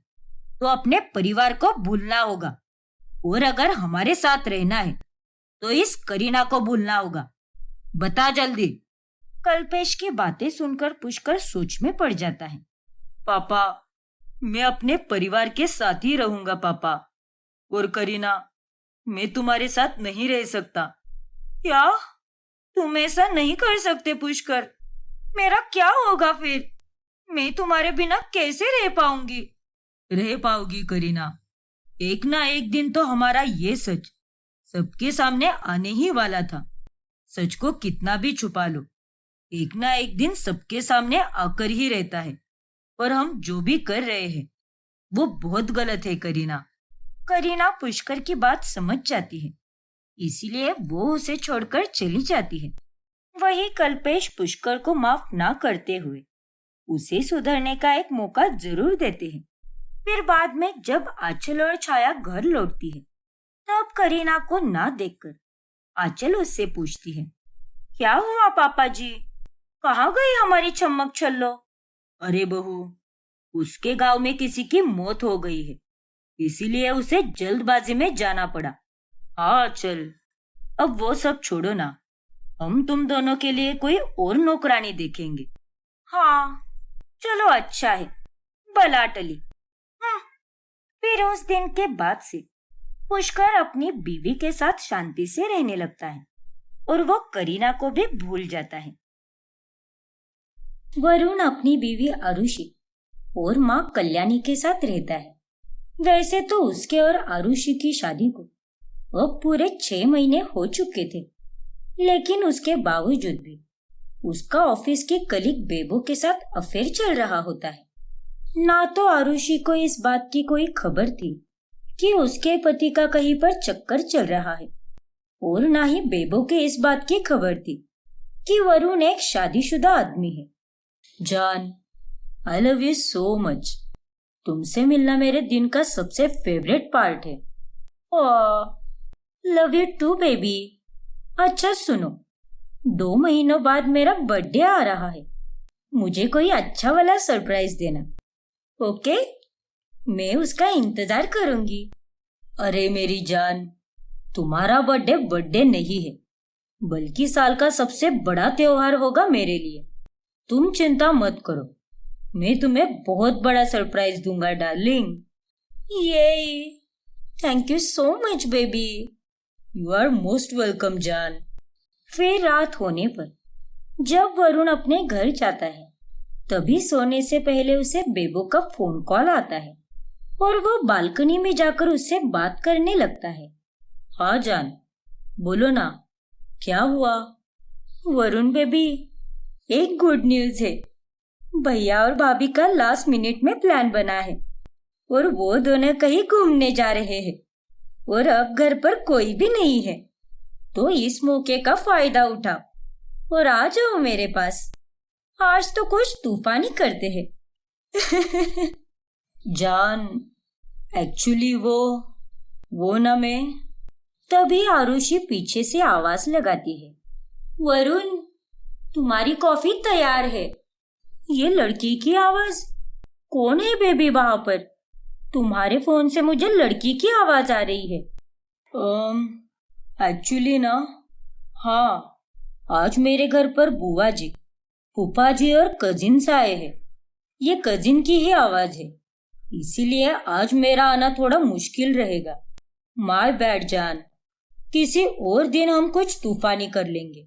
तो अपने परिवार को भूलना होगा, और अगर हमारे साथ रहना है तो इस करीना को भूलना होगा। बता जल्दी। कल्पेश की बातें सुनकर पुष्कर सोच में पड़ जाता है। पापा, मैं अपने परिवार के साथ ही रहूंगा पापा। और करीना, मैं तुम्हारे साथ नहीं रह सकता। क्या? तुम ऐसा नहीं कर सकते पुष्कर। मेरा क्या होगा फिर? मैं तुम्हारे बिना कैसे रह पाऊंगी? रह पाओगी करीना। एक ना एक दिन तो हमारा ये सच सबके सामने आने ही वाला था। सच को कितना भी छुपा लो, एक ना एक दिन सबके सामने आकर ही रहता है। पर हम जो भी कर रहे हैं वो बहुत गलत है करीना। करीना पुष्कर की बात समझ जाती है, इसीलिए वो उसे छोड़कर चली जाती है। वही कल्पेश पुष्कर को माफ ना करते हुए उसे सुधरने का एक मौका जरूर देते हैं। फिर बाद में जब आंचल और छाया घर लौटती है, तब करीना को ना देखकर आंचल उससे पूछती है, क्या हुआ पापा जी? कहाँ गई हमारी चम्मक छल्लो? अरे बहू, उसके गांव में किसी की मौत हो गई है, इसीलिए उसे जल्दबाजी में जाना पड़ा। हाँ चल, अब वो सब छोड़ो ना, हम तुम दोनों के लिए कोई और नौकरानी देखेंगे। हाँ चलो, अच्छा है, बला टली। फिर उस दिन के बाद से पुष्कर अपनी बीवी के साथ शांति से रहने लगता है और वो करीना को भी भूल जाता है। वरुण अपनी बीवी आरुषि और माँ कल्याणी के साथ रहता है। वैसे तो उसके और आरुषि की शादी को अब पूरे 6 महीने हो चुके थे, लेकिन उसके बावजूद भी उसका ऑफिस की कलीग बेबो के साथ अफेयर चल रहा होता है। ना तो आरुषि को इस बात की कोई खबर थी कि उसके पति का कहीं पर चक्कर चल रहा है, और ना ही बेबो के इस बात की खबर थी कि वरुण एक शादीशुदा आदमी है। जान, I love you so much. तुमसे मिलना मेरे दिन का सबसे फेवरेट पार्ट है। Love you too baby. अच्छा सुनो, 2 महीनों बाद मेरा बर्थडे आ रहा है। मुझे कोई अच्छा वाला सरप्राइज देना, ओके? मैं उसका इंतजार करूंगी। अरे मेरी जान, तुम्हारा बर्थडे नहीं है, बल्कि साल का सबसे बड़ा त्योहार होगा मेरे लिए। तुम चिंता मत करो, मैं तुम्हें बहुत बड़ा सरप्राइज दूंगा डार्लिंग। ये thank you so much baby. You are most welcome जान। फिर रात होने पर जब वरुण अपने घर जाता है, तभी सोने से पहले उसे बेबो का फोन कॉल आता है और वो बालकनी में जाकर उससे बात करने लगता है। हाँ जान, बोलो ना, क्या हुआ? वरुण बेबी, एक गुड न्यूज है। भैया और भाभी का लास्ट मिनट में प्लान बना है और वो दोनों कहीं घूमने जा रहे हैं और अब घर पर कोई भी नहीं है। तो इस मौके का फायदा उठाओ और आ जाओ मेरे पास। आज तो कुछ तूफानी करते हैं। जान, एक्चुअली वो ना मैं। तभी आरुषि पीछे से आवाज लगाती है, वरुण, तुम्हारी कॉफी तैयार है। ये लड़की की आवाज। कौन है बेबी वहां पर? तुम्हारे फोन से मुझे लड़की की आवाज आ रही है। एक्चुअली ना, हाँ, आज मेरे घर पर बुआ जी, फूफा जी और कजिन्स आए हैं। ये कजिन की ही आवाज है, इसीलिए आज मेरा आना थोड़ा मुश्किल रहेगा। माय बैड जान, किसी और दिन हम कुछ तूफानी कर लेंगे।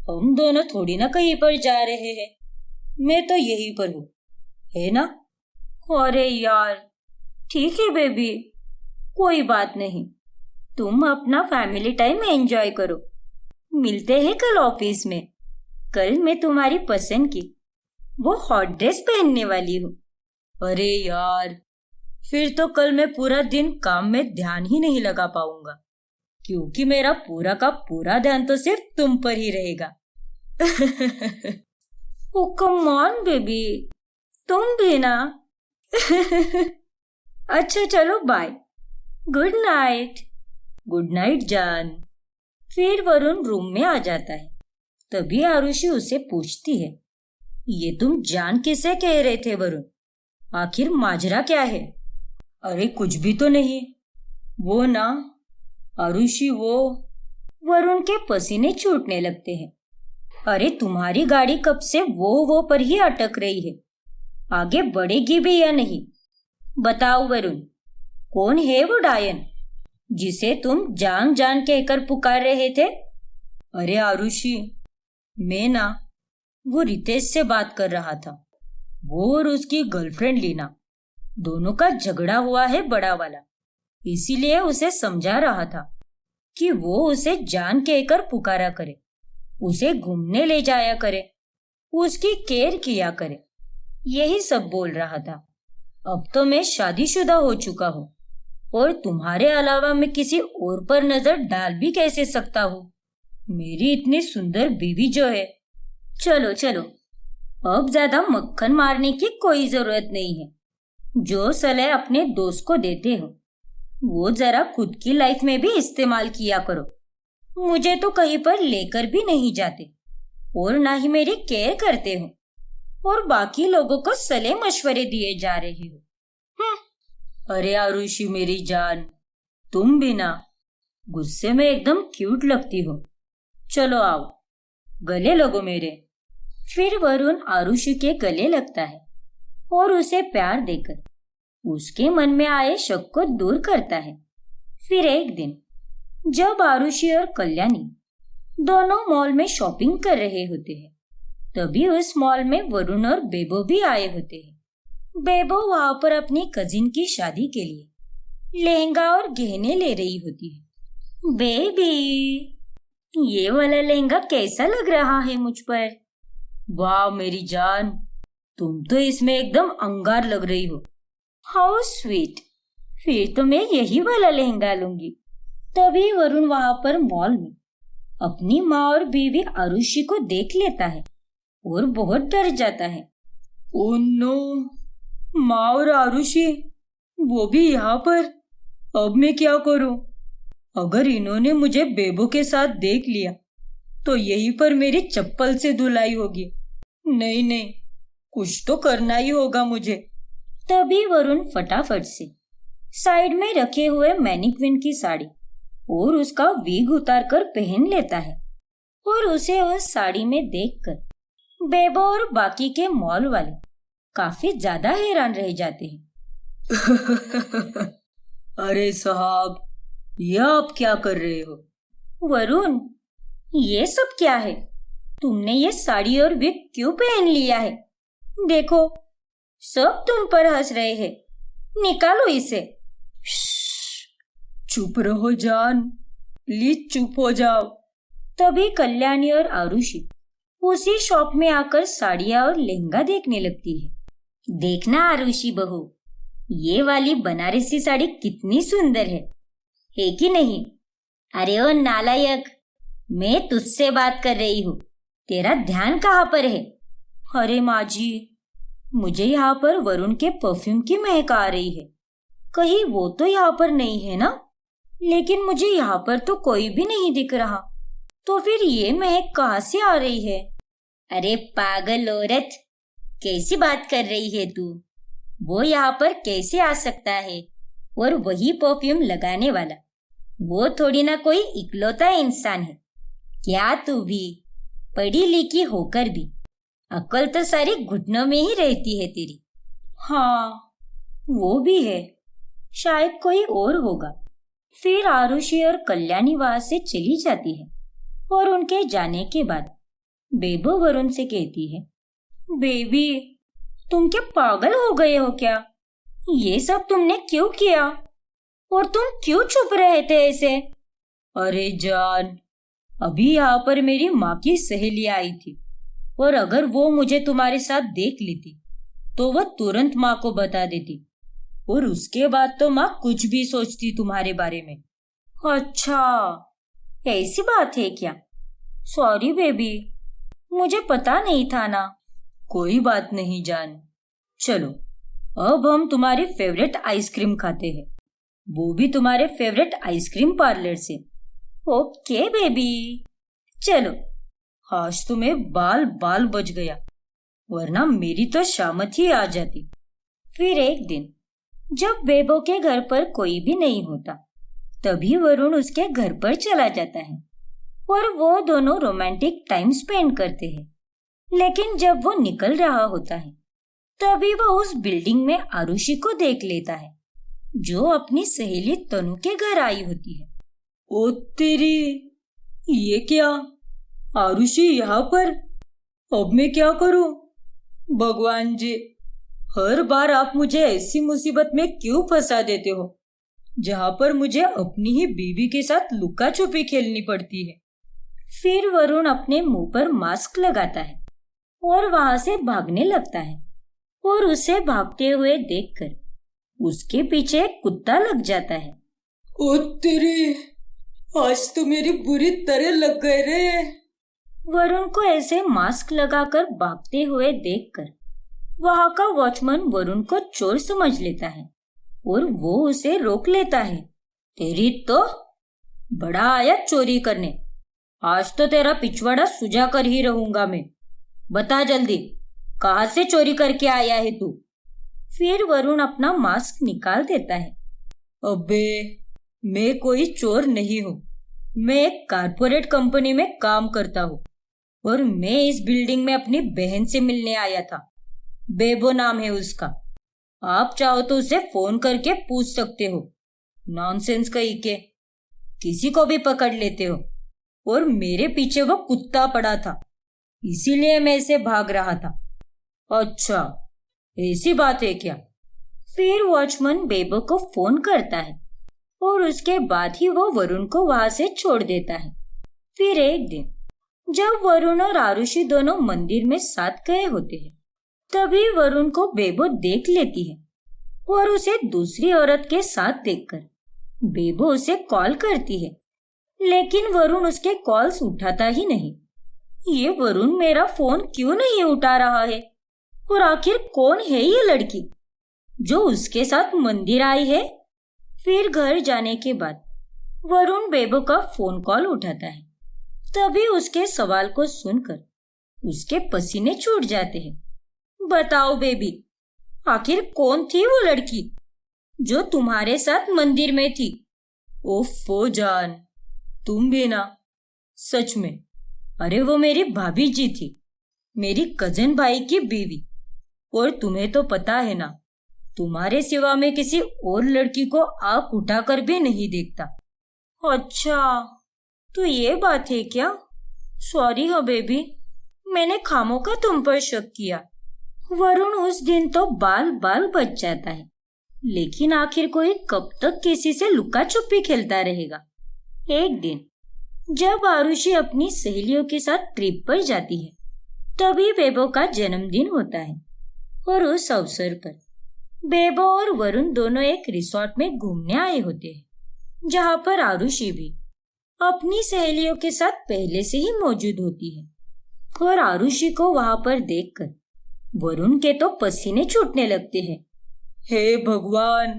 हम दोनों थोड़ी ना कहीं पर जा रहे हैं, मैं तो यहीं पर हूँ, है ना? अरे यार, ठीक है बेबी, कोई बात नहीं। तुम अपना फैमिली टाइम एंजॉय करो। मिलते हैं कल ऑफिस में। कल मैं तुम्हारी पसंद की वो हॉट ड्रेस पहनने वाली हूँ। अरे यार, फिर तो कल मैं पूरा दिन काम में ध्यान ही नहीं लगा पाऊंगा, क्योंकि मेरा पूरा का पूरा ध्यान तो सिर्फ तुम पर ही रहेगा। ओ कम ऑन बेबी, तुम भी ना। अच्छा चलो, bye, good night. Good night जान। फिर वरुण रूम में आ जाता है। तभी आरुषि उसे पूछती है, ये तुम जान किसे कह रहे थे वरुण? आखिर माजरा क्या है? अरे कुछ भी तो नहीं। वो ना आरुषि, वरुण के पसीने छूटने लगते हैं। अरे तुम्हारी गाड़ी कब से वो पर ही अटक रही है, आगे बढ़ेगी भी या नहीं? बताओ वरुण, कौन है वो डायन जिसे तुम जान जान कहकर पुकार रहे थे? अरे आरुषि, मैं ना वो रितेश से बात कर रहा था। वो और उसकी गर्लफ्रेंड लीना, दोनों का झगड़ा हुआ है बड़ा वाला, इसीलिए उसे समझा रहा था कि वो उसे जान कहकर पुकारा करे, उसे घूमने ले जाया करे, उसकी केयर किया करे, यही सब बोल रहा था। अब तो मैं शादीशुदा हो चुका हूँ और तुम्हारे अलावा मैं किसी और पर नजर डाल भी कैसे सकता हूँ? मेरी इतनी सुंदर बीवी जो है। चलो चलो, अब ज्यादा मक्खन मारने की कोई जरूरत नहीं है। जो सलाह अपने दोस्त को देते हो वो जरा खुद की लाइफ में भी इस्तेमाल किया करो। मुझे तो कहीं पर लेकर भी नहीं जाते और ना ही मेरी केयर करते हो, और बाकी लोगों को सलाह मशवरे दिए जा रहे हो। अरे आरुषि मेरी जान, तुम भी ना गुस्से में एकदम क्यूट लगती हो। चलो आओ, गले लगो मेरे। फिर वरुण आरुषि के गले लगता है और उसे प्यार देकर उसके मन में आए शक को दूर करता है। फिर एक दिन जब आरुषि और कल्याणी दोनों मॉल में शॉपिंग कर रहे होते हैं, तभी उस मॉल में वरुण और बेबो भी आए होते हैं। बेबो वहां पर अपनी कजिन की शादी के लिए लहंगा और गहने ले रही होती है। बेबी, ये वाला लहंगा कैसा लग रहा है मुझ पर? वाह मेरी जान, तुम तो इसमें एकदम अंगार लग रही हो। हाउ स्वीट, फिर तो मैं यही वाला लहंगा लूंगी। तभी वरुण वहां पर मॉल में अपनी माँ और बीवी आरुषि को देख लेता है और बहुत डर जाता है। ओह नो, माँ और आरुषि, वो भी यहाँ पर। अब मैं क्या करूं? अगर इन्होंने मुझे बेबो के साथ देख लिया तो यहीं पर मेरी चप्पल से धुलाई होगी। नहीं नहीं, कुछ तो करना ही होगा मुझे। तभी वरुण फटाफट से साइड में रखे हुए मैनिक्विन की साड़ी और उसका विग उतारकर पहन लेता है और उसे उस साड़ी में देखकर बेबो और बाकी के मॉल वाले काफी ज्यादा हैरान रह जाते हैं। अरे साहब, ये आप क्या कर रहे हो? वरुण, ये सब क्या है? तुमने ये साड़ी और विग क्यों पहन लिया है? देखो, सब तुम पर हंस रहे हैं। निकालो इसे। चुप रहो जान, प्लीज चुप हो जाओ। तभी कल्याणी और आरुषि उसी शॉप में आकर साड़ियाँ और लहंगा देखने लगती है। देखना आरुषि बहू, ये वाली बनारसी साड़ी कितनी सुंदर है कि नहीं? अरे ओ नालायक, मैं तुझसे बात कर रही हूँ, तेरा ध्यान कहाँ पर है? अरे माँ जी, मुझे यहाँ पर वरुण के परफ्यूम की महक आ रही है। कहीं वो तो यहाँ पर नहीं है ना? लेकिन मुझे यहाँ पर तो कोई भी नहीं दिख रहा, तो फिर ये महक कहाँ से आ रही है? अरे पागल औरत, कैसी बात कर रही है तू? वो यहाँ पर कैसे आ सकता है? और वही परफ्यूम लगाने वाला, वो थोड़ी ना कोई इकलौता इंसान है। क्या तू भी पढ़ी लिखी होकर भी अक्ल तो सारी घुटनों में ही रहती है तेरी। हाँ, वो भी है, शायद कोई और होगा। फिर आरुषि और कल्याणी वहां से चली जाती है और उनके जाने के बाद बेबो वरुण से कहती है, बेबी, तुम क्या पागल हो गए हो क्या? ये सब तुमने क्यों किया? और तुम क्यों चुप रहे थे ऐसे? अरे जान, अभी यहाँ पर मेरी माँ की सहेली आई थी और अगर वो मुझे तुम्हारे साथ देख लेती तो वह तुरंत माँ को बता देती और उसके बाद तो माँ कुछ भी सोचती तुम्हारे बारे में। अच्छा, ऐसी बात है क्या? सॉरी बेबी, मुझे पता नहीं था ना। कोई बात नहीं जान, चलो अब हम तुम्हारी फेवरेट आइसक्रीम खाते हैं, वो भी तुम्हारे फेवरेट आइसक्रीम पार्लर से। ओके बेबी, चलो। आज तुम्हें बाल बाल बच गया, वरना मेरी तो शामत ही आ जाती। फिर एक दिन जब बेबो के घर पर कोई भी नहीं होता, तभी वरुण उसके घर पर चला जाता है और वो दोनों रोमांटिक टाइम स्पेंड करते हैं। लेकिन जब वो निकल रहा होता है, तभी वो उस बिल्डिंग में आरुषि को देख लेता है, जो अपनी सहेली तनु के घर आई होती है। ओ तेरी, ये क्या? आरुषि यहाँ पर? अब मैं क्या करूं? भगवान जी, हर बार आप मुझे ऐसी मुसीबत में क्यों फंसा देते हो जहां पर मुझे अपनी ही बीवी के साथ लुका छुपी खेलनी पड़ती है। फिर वरुण अपने मुंह पर मास्क लगाता है और वहां से भागने लगता है और उसे भागते हुए देखकर उसके पीछे एक कुत्ता लग जाता है। ओ तेरी, आज तो मेरी बुरी तरह लग गए रे। वरुण को ऐसे मास्क लगाकर भागते हुए देखकर वहां का वॉचमैन वरुण को चोर समझ लेता है और वो उसे रोक लेता है। तेरी तो, बड़ा आया चोरी करने, आज तो तेरा पिछवाड़ा सुझा कर ही रहूंगा मैं। बता जल्दी, कहाँ से चोरी करके आया है तू? फिर वरुण अपना मास्क निकाल देता है। अबे, मैं कोई चोर नहीं हूँ, मैं एक कारपोरेट कंपनी में काम करता हूँ और मैं इस बिल्डिंग में अपनी बहन से मिलने आया था। बेबो नाम है उसका, आप चाहो तो उसे फोन करके पूछ सकते हो। नॉनसेंस कही के किसी को भी पकड़ लेते हो। और मेरे पीछे वो कुत्ता पड़ा था, इसीलिए मैं इसे भाग रहा था। अच्छा, ऐसी बात है क्या? फिर वॉचमैन बेबो को फोन करता है और उसके बाद ही वो वरुण को वहां से छोड़ देता है। फिर एक दिन जब वरुण और आरुषि दोनों मंदिर में साथ गए होते हैं, तभी वरुण को बेबो देख लेती है और उसे दूसरी औरत के साथ देखकर बेबो उसे कॉल करती है, लेकिन वरुण उसके कॉल्स उठाता ही नहीं। ये वरुण मेरा फोन क्यों नहीं उठा रहा है? और आखिर कौन है ये लड़की जो उसके साथ मंदिर आई है? फिर घर जाने के बाद वरुण बेबो का फोन कॉल उठाता है। तभी उसके सवाल को सुनकर उसके पसीने छूट जाते हैं। बताओ बेबी, आखिर कौन थी वो लड़की जो तुम्हारे साथ मंदिर में थी? ओफो जान, तुम भी ना, सच में। अरे वो मेरी भाभी जी थी, मेरी कजन भाई की बीवी। और तुम्हें तो पता है ना, तुम्हारे सिवा मैं किसी और लड़की को आंख उठाकर भी नहीं देखता। अच्छा, तो ये बात है क्या? सॉरी हो बेबी, मैंने खामोखा तुम पर शक किया। वरुण उस दिन तो बाल बाल बच जाता है, लेकिन आखिर कोई कब तक किसी से लुका छुपी खेलता रहेगा। एक दिन जब आरुषि अपनी सहेलियों के साथ ट्रिप पर जाती है, तभी बेबो का जन्मदिन होता है और उस अवसर पर बेबो और वरुण दोनों एक रिसोर्ट में घूमने आए होते हैं, जहाँ पर आरुषि भी अपनी सहेलियों के साथ पहले से ही मौजूद होती है। और आरुषि को वहां पर देखकर वरुण के तो पसीने छूटने लगते हैं। हे भगवान,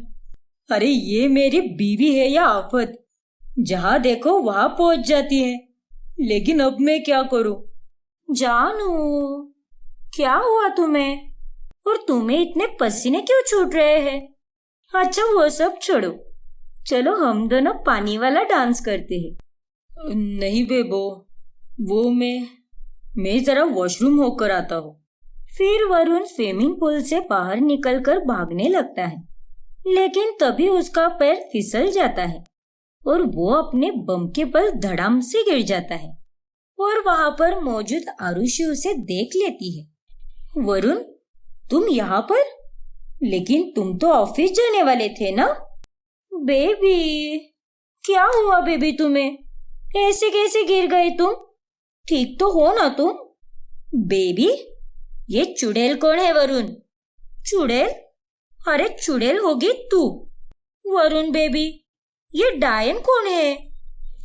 अरे ये मेरी बीवी है या आफत? जहाँ देखो वहां पहुंच जाती है। लेकिन अब मैं क्या करूं? जानू, क्या हुआ तुम्हें? और तुम्हें इतने पसीने क्यों छूट रहे हैं? अच्छा वो सब छोड़ो, चलो हम दोनों पानी वाला डांस करते हैं। नहीं बेबो, वो मैं जरा वॉशरूम होकर आता हूँ। फिर वरुण स्विमिंग पूल से बाहर निकलकर भागने लगता है, लेकिन तभी उसका पैर फिसल जाता है और वो अपने बम के बल धड़ाम से गिर जाता है। और वहां पर मौजूद आरुषि उसे देख लेती है। वरुण, तुम यहाँ पर? लेकिन तुम तो ऑफिस जाने वाले थे ना? बेबी, क्या हुआ बेबी तुम्हें? ऐसे कैसे गिर गए तुम? ठीक तो हो ना तुम? बेबी, ये चुड़ैल कौन है वरुण? चुड़ैल? अरे चुड़ैल होगी तू। वरुण बेबी, ये डायन कौन है?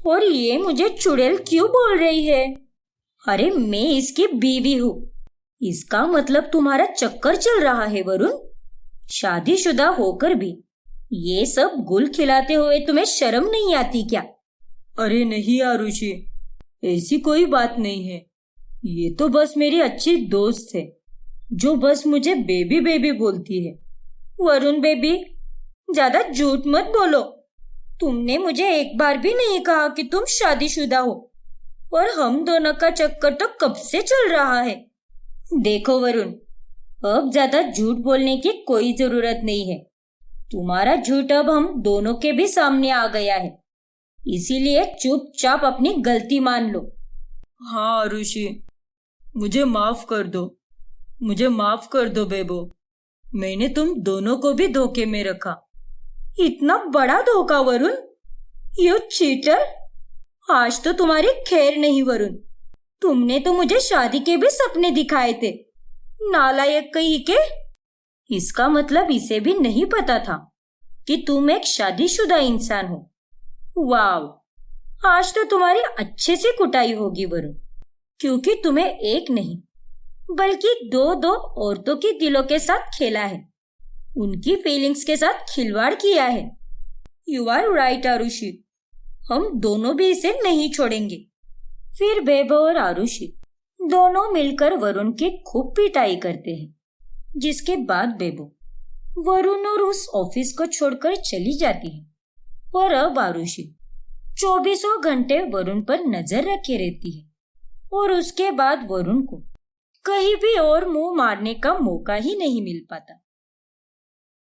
और ये मुझे चुड़ैल क्यों बोल रही है? अरे मैं इसकी बीवी हूँ। इसका मतलब तुम्हारा चक्कर चल रहा है वरुण। शादीशुदा होकर भी ये सब गुल खिलाते हुए तुम्हें शर्म नहीं आती क्या? अरे नहीं आरुषि, ऐसी कोई बात नहीं है। ये तो बस मेरी अच्छी दोस्त है जो बस मुझे बेबी बेबी बोलती है। वरुण बेबी, ज्यादा झूठ मत बोलो। तुमने मुझे एक बार भी नहीं कहा कि तुम शादीशुदा हो, और हम दोनों का चक्कर तो कब से चल रहा है। देखो वरुण, अब ज्यादा झूठ बोलने की कोई जरूरत नहीं है। तुम्हारा झूठ अब हम दोनों के भी सामने आ गया है, इसीलिए चुपचाप अपनी गलती मान लो। हाँ आरुषि, मुझे माफ कर दो, मुझे माफ कर दो बेबो। मैंने तुम दोनों को भी धोखे में रखा। इतना बड़ा धोखा वरुण? You cheater! आज तो तुम्हारी खैर नहीं वरुण। तुमने तो मुझे शादी के भी सपने दिखाए थे, नालायक कहीं के। इसका मतलब इसे भी नहीं पता था कि तुम एक शादीशुदा इंसान हो। वाव, आज तो तुम्हारी अच्छे से कुटाई होगी वरुण, क्योंकि तुम्हें एक नहीं बल्कि दो दो औरतों के दिलों के साथ खेला है, उनकी फीलिंग्स के साथ खिलवाड़ किया है। यू आर राइट आरुषि, हम दोनों भी इसे नहीं छोड़ेंगे। फिर बेबो और आरुषि दोनों मिलकर वरुण की खूब पिटाई करते हैं, जिसके बाद बेबो वरुण और उस ऑफिस को छोड़कर चली जाती है। और अब आरुषि 24 घंटे वरुण पर नजर रखे रहती है, और उसके बाद वरुण को कहीं भी और मुंह मारने का मौका ही नहीं मिल पाता।